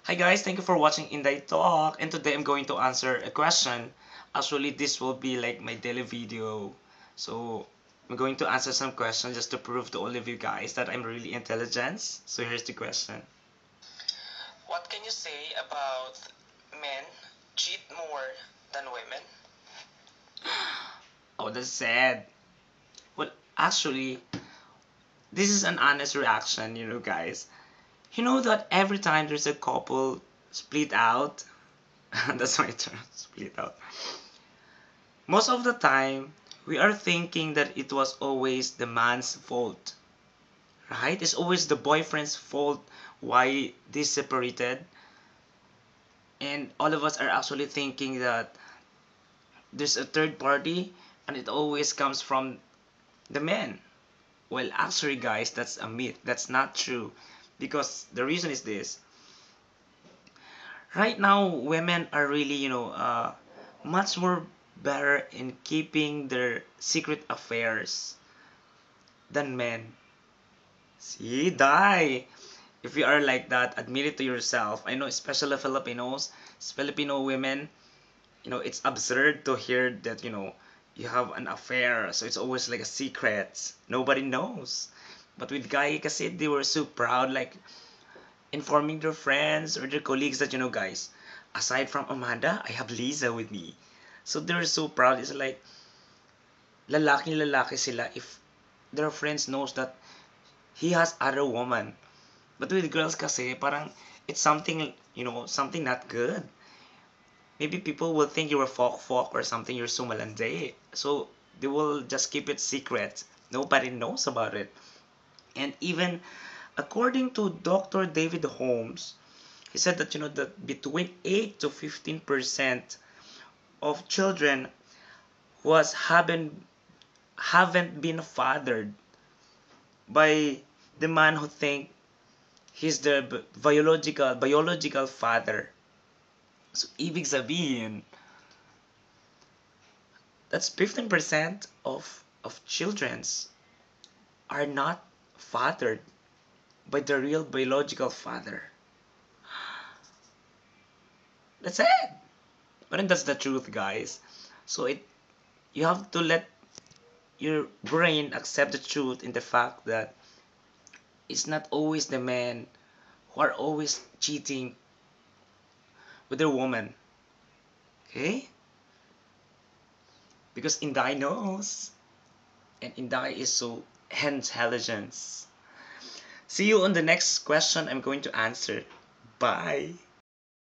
Hi guys, thank you for watching Inday Talk, and today I'm going to answer a question. Actually, this will be like my daily video. So, I'm going to answer some questions just to prove to all of you guys that I'm really intelligent. So, here's the question. What can you say about men cheat more than women? Oh, that's sad. Well, actually, this is an honest reaction, guys. You know that every time there's a couple split out, that's my term, split out. Most of the time, we are thinking that it was always the man's fault, right? It's always the boyfriend's fault why they separated. And all of us are actually thinking that there's a third party and it always comes from the man. Well, actually, guys, that's a myth. That's not true. Because the reason is this. Right now, women are really, much more better in keeping their secret affairs than men. See, die. If you are like that, admit it to yourself. I know, especially Filipinos, Filipino women, it's absurd to hear that, you have an affair. So it's always like a secret. Nobody knows. But with guy kasi, they were so proud, like informing their friends or their colleagues that, guys, aside from Amanda, I have Lisa with me. So they're so proud. It's like, lalaki sila if their friends knows that he has other woman. But with girls kasi, parang it's something, something not good. Maybe people will think you're a folk or something, you're so malande. So they will just keep it secret. Nobody knows about it. And even according to Dr. David Holmes, he said that that between 8 to 15% of children was haven't been fathered by the man who think he's the biological father. So ibig sabihin, that's 15% of childrens are not fathered by the real biological father. That's it. But then that's the truth, guys. So you have to let your brain accept the truth in the fact that it's not always the men who are always cheating with their woman. Okay? Because Inday knows. And Inday is so intelligent. See you on the next question I'm going to answer. Bye.